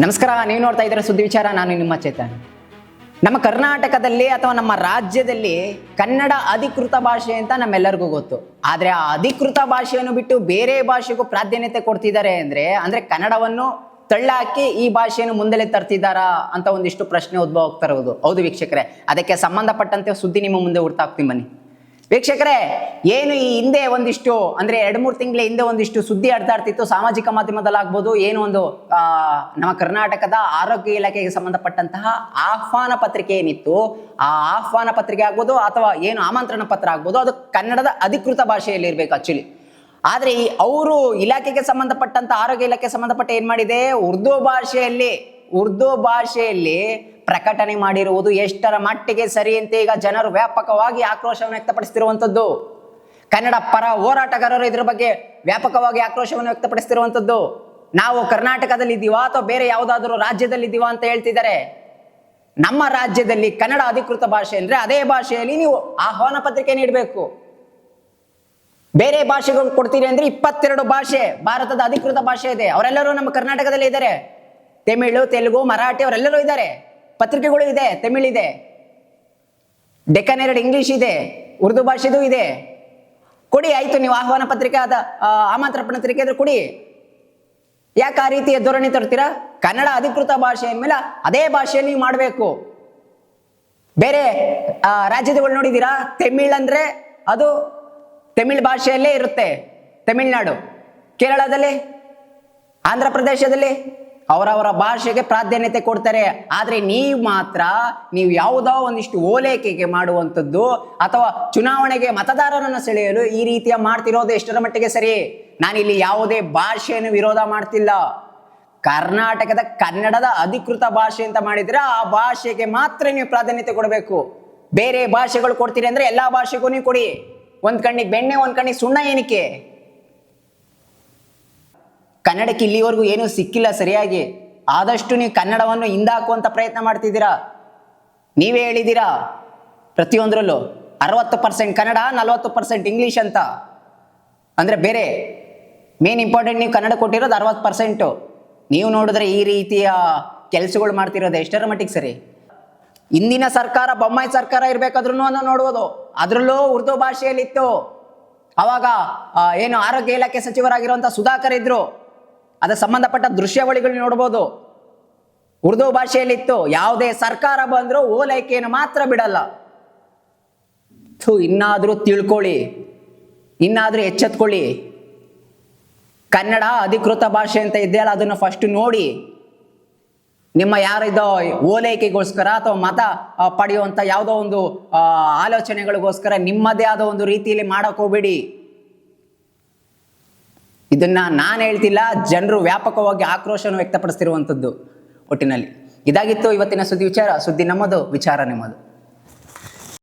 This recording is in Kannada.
ನಮಸ್ಕಾರ, ನೀವು ನೋಡ್ತಾ ಇದ್ದೀರಾ ಸುದ್ದಿ ವಿಚಾರ. ನಾನು ನಿಮ್ಮ ಚೇತನ್. ನಮ್ಮ ಕರ್ನಾಟಕದಲ್ಲಿ ಅಥವಾ ನಮ್ಮ ರಾಜ್ಯದಲ್ಲಿ ಕನ್ನಡ ಅಧಿಕೃತ ಭಾಷೆ ಅಂತ ನಮ್ಮೆಲ್ಲರಿಗೂ ಗೊತ್ತು. ಆದರೆ ಆ ಅಧಿಕೃತ ಭಾಷೆಯನ್ನು ಬಿಟ್ಟು ಬೇರೆ ಭಾಷೆಗೂ ಪ್ರಾಧಾನ್ಯತೆ ಕೊಡ್ತಿದ್ದಾರೆ ಅಂದ್ರೆ ಕನ್ನಡವನ್ನು ತಳ್ಳಾಕಿ ಈ ಭಾಷೆಯನ್ನು ಮುಂದೆ ತರ್ತಿದ್ದಾರಾ ಅಂತ ಒಂದಿಷ್ಟು ಪ್ರಶ್ನೆ ಉದ್ಭವ ಆಗ್ತಾ ಇರೋದು. ಹೌದು ವೀಕ್ಷಕರೇ, ಅದಕ್ಕೆ ಸಂಬಂಧಪಟ್ಟಂತೆ ಸುದ್ದಿ ನಿಮ್ಮ ಮುಂದೆ ಹುಡ್ತಾ ಹಾಕ್ತೀನಿ ಬನ್ನಿ. ವೀಕ್ಷಕರೇ, ಏನು ಈ ಹಿಂದೆ ಒಂದಿಷ್ಟು ಅಂದ್ರೆ 2-3 ತಿಂಗಳ ಹಿಂದೆ ಒಂದಿಷ್ಟು ಸುದ್ದಿ ಹರಿದಾಡ್ತಿತ್ತು ಸಾಮಾಜಿಕ ಮಾಧ್ಯಮದಲ್ಲಾಗ್ಬೋದು. ಏನು ಒಂದು ನಮ್ಮ ಕರ್ನಾಟಕದ ಆರೋಗ್ಯ ಇಲಾಖೆಗೆ ಸಂಬಂಧಪಟ್ಟಂತಹ ಆಹ್ವಾನ ಪತ್ರಿಕೆ ಏನಿತ್ತು, ಆ ಆಹ್ವಾನ ಪತ್ರಿಕೆ ಆಗ್ಬೋದು ಅಥವಾ ಏನು ಆಮಂತ್ರಣ ಪತ್ರ ಆಗ್ಬೋದು, ಅದು ಕನ್ನಡದ ಅಧಿಕೃತ ಭಾಷೆಯಲ್ಲಿ ಇರ್ಬೇಕು ಆಕ್ಚುಲಿ. ಆದ್ರೆ ಅವರು ಇಲಾಖೆಗೆ ಸಂಬಂಧಪಟ್ಟಂತ ಆರೋಗ್ಯ ಇಲಾಖೆ ಸಂಬಂಧಪಟ್ಟ ಏನ್ ಮಾಡಿದೆ, ಉರ್ದು ಭಾಷೆಯಲ್ಲಿ ಪ್ರಕಟಣೆ ಮಾಡಿರುವುದು ಎಷ್ಟರ ಮಟ್ಟಿಗೆ ಸರಿ ಅಂತ ಈಗ ಜನರು ವ್ಯಾಪಕವಾಗಿ ಆಕ್ರೋಶವನ್ನು ವ್ಯಕ್ತಪಡಿಸ್ತಿರುವಂತದ್ದು. ಕನ್ನಡ ಪರ ಹೋರಾಟಗಾರರು ಇದ್ರ ಬಗ್ಗೆ ವ್ಯಾಪಕವಾಗಿ ಆಕ್ರೋಶವನ್ನು ವ್ಯಕ್ತಪಡಿಸ್ತಿರುವಂತದ್ದು. ನಾವು ಕರ್ನಾಟಕದಲ್ಲಿ ಇದ್ದೀವಾ ಅಥವಾ ಬೇರೆ ಯಾವುದಾದ್ರೂ ರಾಜ್ಯದಲ್ಲಿ ಇದ್ದೀವಾ ಅಂತ ಹೇಳ್ತಿದ್ದಾರೆ. ನಮ್ಮ ರಾಜ್ಯದಲ್ಲಿ ಕನ್ನಡ ಅಧಿಕೃತ ಭಾಷೆ ಅಂದ್ರೆ ಅದೇ ಭಾಷೆಯಲ್ಲಿ ನೀವು ಆಹ್ವಾನ ಪತ್ರಿಕೆ ನೀಡಬೇಕು. ಬೇರೆ ಭಾಷೆಗಳು ಕೊಡ್ತೀರಿ ಅಂದ್ರೆ 22 ಭಾಷೆ ಭಾರತದ ಅಧಿಕೃತ ಭಾಷೆ ಇದೆ. ಅವರೆಲ್ಲರೂ ನಮ್ಮ ಕರ್ನಾಟಕದಲ್ಲಿ ಇದ್ದಾರೆ. ತಮಿಳು, ತೆಲುಗು, ಮರಾಠಿ ಅವರೆಲ್ಲರೂ ಇದ್ದಾರೆ. ಪತ್ರಿಕೆಗಳು ಇದೆ, ತಮಿಳ್ ಇದೆ, ಡೆಕ್ಕನ್ 2 ಇಂಗ್ಲಿಷ್ ಇದೆ, ಉರ್ದು ಭಾಷೆದು ಇದೆ. ಕೊಡಿ, ಆಯ್ತು. ನೀವು ಆಹ್ವಾನ ಪತ್ರಿಕೆ ಆದ ಆಮಂತ್ರಣ ಪತ್ರಿಕೆ ಆದ್ರೆ ಕೊಡಿ. ಯಾಕೆ ಆ ರೀತಿಯ ಧೋರಣೆ ತರ್ತೀರಾ? ಕನ್ನಡ ಅಧಿಕೃತ ಭಾಷೆ ಅಂದ್ಮೇಲೆ ಅದೇ ಭಾಷೆಯಲ್ಲಿ ನೀವು ಮಾಡಬೇಕು. ಬೇರೆ ರಾಜ್ಯಗಳು ನೋಡಿದೀರಾ? ತಮಿಳ್ ಅಂದ್ರೆ ಅದು ತಮಿಳ್ ಭಾಷೆಯಲ್ಲೇ ಇರುತ್ತೆ. ತಮಿಳ್ನಾಡು, ಕೇರಳದಲ್ಲಿ, ಆಂಧ್ರ ಪ್ರದೇಶದಲ್ಲಿ ಅವರವರ ಭಾಷೆಗೆ ಪ್ರಾಧಾನ್ಯತೆ ಕೊಡ್ತಾರೆ. ಆದ್ರೆ ನೀವು ಯಾವುದೋ ಒಂದಿಷ್ಟು ಓಲೈಕೆಗೆ ಮಾಡುವಂಥದ್ದು ಅಥವಾ ಚುನಾವಣೆಗೆ ಮತದಾರರನ್ನು ಸೆಳೆಯಲು ಈ ರೀತಿಯ ಮಾಡ್ತಿರೋದು ಎಷ್ಟರ ಮಟ್ಟಿಗೆ ಸರಿ? ನಾನಿಲ್ಲಿ ಯಾವುದೇ ಭಾಷೆಯನ್ನು ವಿರೋಧ ಮಾಡ್ತಿಲ್ಲ. ಕರ್ನಾಟಕದ ಕನ್ನಡದ ಅಧಿಕೃತ ಭಾಷೆ ಅಂತ ಮಾಡಿದ್ರೆ ಆ ಭಾಷೆಗೆ ಮಾತ್ರ ನೀವು ಪ್ರಾಧಾನ್ಯತೆ ಕೊಡಬೇಕು. ಬೇರೆ ಭಾಷೆಗಳು ಕೊಡ್ತೀರಿ ಅಂದ್ರೆ ಎಲ್ಲಾ ಭಾಷೆಗೂ ನೀವು ಕೊಡಿ. ಒಂದ್ ಕಣ್ಣಿಗೆ ಬೆಣ್ಣೆ, ಒಂದ್ ಕಣ್ಣಿಗೆ ಸುಣ್ಣ ಏನಕ್ಕೆ? ಕನ್ನಡಕ್ಕೆ ಇಲ್ಲಿವರೆಗೂ ಏನೂ ಸಿಕ್ಕಿಲ್ಲ ಸರಿಯಾಗಿ. ಆದಷ್ಟು ನೀವು ಕನ್ನಡವನ್ನು ಹಿಂದಾಕುವಂತ ಪ್ರಯತ್ನ ಮಾಡ್ತಿದ್ದೀರಾ. ನೀವೇ ಹೇಳಿದ್ದೀರಾ ಪ್ರತಿಯೊಂದರಲ್ಲೂ 60% ಕನ್ನಡ, 40% ಇಂಗ್ಲಿಷ್ ಅಂತ. ಅಂದ್ರೆ ಬೇರೆ ಮೇನ್ ಇಂಪಾರ್ಟೆಂಟ್ ನೀವು ಕನ್ನಡ ಕೊಟ್ಟಿರೋದು 60%. ನೀವು ನೋಡಿದ್ರೆ ಈ ರೀತಿಯ ಕೆಲಸಗಳು ಮಾಡ್ತಿರೋದು ಎಷ್ಟರ ಮಟ್ಟಿಗೆ ಸರಿ? ಇಂದಿನ ಸರ್ಕಾರ, ಬೊಮ್ಮಾಯಿ ಸರ್ಕಾರ ಇರ್ಬೇಕಾದ್ರೂ ನೋಡ್ಬೋದು, ಅದ್ರಲ್ಲೂ ಉರ್ದು ಭಾಷೆಯಲ್ಲಿತ್ತು. ಅವಾಗ ಏನು ಆರೋಗ್ಯ ಇಲಾಖೆ ಸಚಿವರಾಗಿರುವಂತ ಸುಧಾಕರ್ ಇದ್ರು. ಅದಕ್ಕೆ ಸಂಬಂಧಪಟ್ಟ ದೃಶ್ಯಾವಳಿಗಳು ನೋಡ್ಬೋದು, ಉರ್ದು ಭಾಷೆಯಲ್ಲಿತ್ತು. ಯಾವುದೇ ಸರ್ಕಾರ ಬಂದರೂ ಓಲೈಕೆಯನ್ನು ಮಾತ್ರ ಬಿಡಲ್ಲ. ಇನ್ನಾದ್ರೂ ತಿಳ್ಕೊಳ್ಳಿ, ಇನ್ನಾದ್ರೂ ಎಚ್ಚೆತ್ಕೊಳ್ಳಿ. ಕನ್ನಡ ಅಧಿಕೃತ ಭಾಷೆ ಅಂತ ಇದೆಯಲ್ಲ, ಅದನ್ನು ಫಸ್ಟ್ ನೋಡಿ. ನಿಮ್ಮ ಯಾರಿದೋ ಓಲೈಕೆಗೋಸ್ಕರ ಅಥವಾ ಮತ ಪಡೆಯುವಂತ ಯಾವುದೋ ಒಂದು ಆಲೋಚನೆಗಳಿಗೋಸ್ಕರ ನಿಮ್ಮದೇ ಆದ ಒಂದು ರೀತಿಯಲ್ಲಿ ಮಾಡಕ್ ಹೋಗ್ಬೇಡಿ. ಇದನ್ನ ನಾನು ಹೇಳ್ತಿಲ್ಲ, ಜನರು ವ್ಯಾಪಕವಾಗಿ ಆಕ್ರೋಶವನ್ನು ವ್ಯಕ್ತಪಡಿಸ್ತಿರುವಂಥದ್ದು. ಒಟ್ಟಿನಲ್ಲಿ ಇದಾಗಿತ್ತು ಇವತ್ತಿನ ಸುದ್ದಿ ವಿಚಾರ. ಸುದ್ದಿ ನಮ್ಮದು, ವಿಚಾರ ನಿಮ್ಮದು.